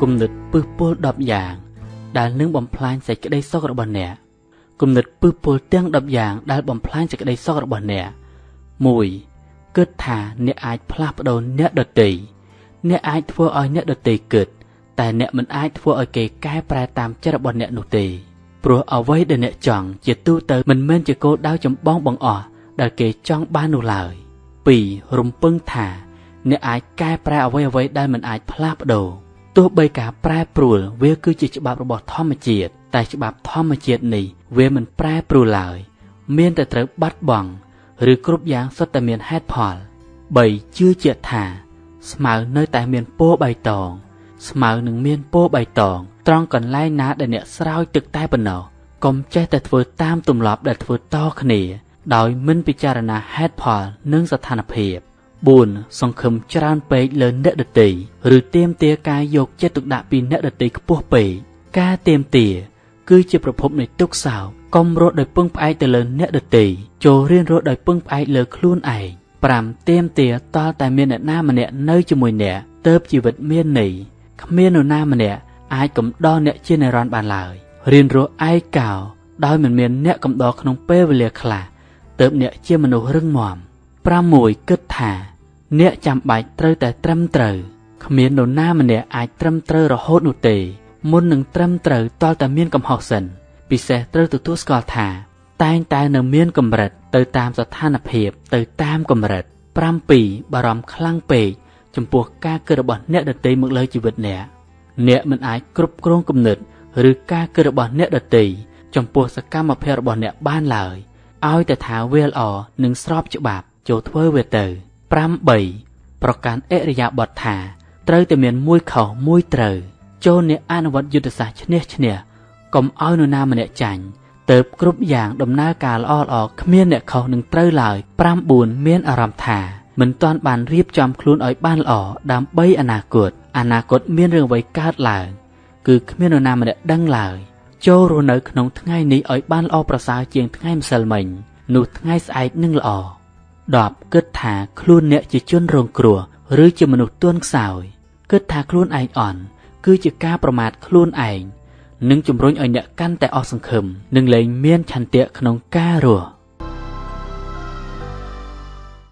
គុំនិតពឹសពល10យ៉ាងដែលនឹងបំផ្លាញសេចក្តីសុខរបស់អ្នកគុំនិតពឹសពលទាំង10យ៉ាងដែលបំផ្លាញសេចក្តីសុខរបស់អ្នក 1. គិតថាអ្នកអាចផ្លាស់ប្ដូរអ្នកដទៃអ្នកអាចធ្វើឲ្យអ្នកដទៃគិតតែអ្នកមិនអាចធ្វើឲ្យគេកែប្រែតាមចិត្តរបស់អ្នកនោះទេព្រោះអ្វីដែលអ្នកចង់ជាទូទៅមិនមែនជាគោលដៅចម្បងបង្អស់ដែលគេចង់បាននោះឡើយ 2. រំពឹងថាអ្នកអាចកែប្រែអ្វីៗដែលមិនអាចផ្លាស់ប្ដូរទោះបីការប្រែប្រួលវាគឺជាច្បាប់របស់ធម្មជាតិតែច្បាប់ធម្មជាតិនេះវាមិនប្រែប្រួលឡើយមានតែត្រូវបាត់បង់ឬគ្រប់យ៉ាងសុទ្ធតែមានហេតុផល 3. ជឿជាក់ថាស្មៅនៅតែមានពណ៌បៃតងស្មៅនឹងមានពណ៌បៃតងត្រង់កន្លែងណាដែលអ្នកស្រោចទឹកតែប៉ុណ្ណោះកុំចេះតែធ្វើតាមទម្លាប់ដែលធ្វើតគ្នាដោយមិនពិចារណាហេតុផលនិងស្ថានភាព 4. សង្ឃឹមច្រើនពេកលើអ្នកដទៃឬទាមទារការយកចិត្តទុកដាក់ពីអ្នកដទៃខ្ពស់ពេកការទាមទារគឺជាប្រភពនៃទុក្ខសោកកុំរត់ដោយពឹងផ្អែកទៅលើអ្នកដទៃចូលរៀនរត់ដោយពឹងផ្អែកលើខ្លួនឯង 5. ទាមទារតើតែមានអ្នកណាម្នាក់នៅជាមួយអ្នកទើបជីវិតមានន័យគ្មាននរណាម្នាក់អាចកំដរអ្នកជានិរន្តរ៍បានឡើយរៀនរស់ឯកោដោយមិនមានអ្នកកំដរក្នុងពេលវេលាខ្លះទើបអ្នកជាមនុស្សរឹងមាំ 6. គិតថាអ្នកចាំបាច់ត្រូវតែត្រឹមត្រូវគ្មាននរណាម្នាក់អាចត្រឹមត្រូវរហូតនោះទេមុននឹងត្រឹមត្រូវតលតែមានកំហុសសិនពិសេសត្រូវទទួលស្គាល់ថាតែងតែនៅមានកម្រិតទៅតាមស្ថានភាពទៅតាមកម្រិត 7. បារម្ភខ្លាំងពេកចំពោះការគិតរបស់អ្នកដទៃមកលើជីវិតអ្នកមិនអាចគ្រប់គ្រងគំនិតឬការគិតរបស់អ្នកដទៃចំពោះសកម្មភាពរបស់អ្នកបានឡើយឲ្យតែថាវាល្អនិងស្របច្បាប់ចូលធ្វើវាទៅ 8. ប្រកាន់អរិយាបថថាត្រូវតែមានមួយខុសមួយត្រូវចូលអ្នកអនុវត្តយុទ្ធសាស្ត្រឈ្នះឈ្នះកុំឲ្យនរណាម្នាក់ចាញ់ទៅគ្រប់យ៉ាងដំណើរការល្អគ្មានអ្នកខុសនឹងត្រូវឡើយ 9. មានអារម្មណ៍ថាមិនទាន់បានរៀបចំខ្លួនឲ្យបានល្អដើម្បីអនាគតមានរឿងអ្វីកើតឡើងគឺគ្មាននរណាម្នាក់ដឹងឡើយចូលរស់នៅក្នុងថ្ងៃនេះឲ្យបានល្អប្រសើរជាងថ្ងៃម្សិលមិញនោះថ្ងៃស្អែកនឹងល្អ 10. គិតថាខ្លួនអ្នកជាជនរងគ្រោះឬជាមនុស្សទន់ខ្សោយគិតថាខ្លួនឯងអន់គឺជាការប្រមាថខ្លួនឯងនិងជំរុញឲ្យអ្នកកាន់តែអស់សង្ឃឹមនិងលែងមានឆន្ទៈក្នុងការរស់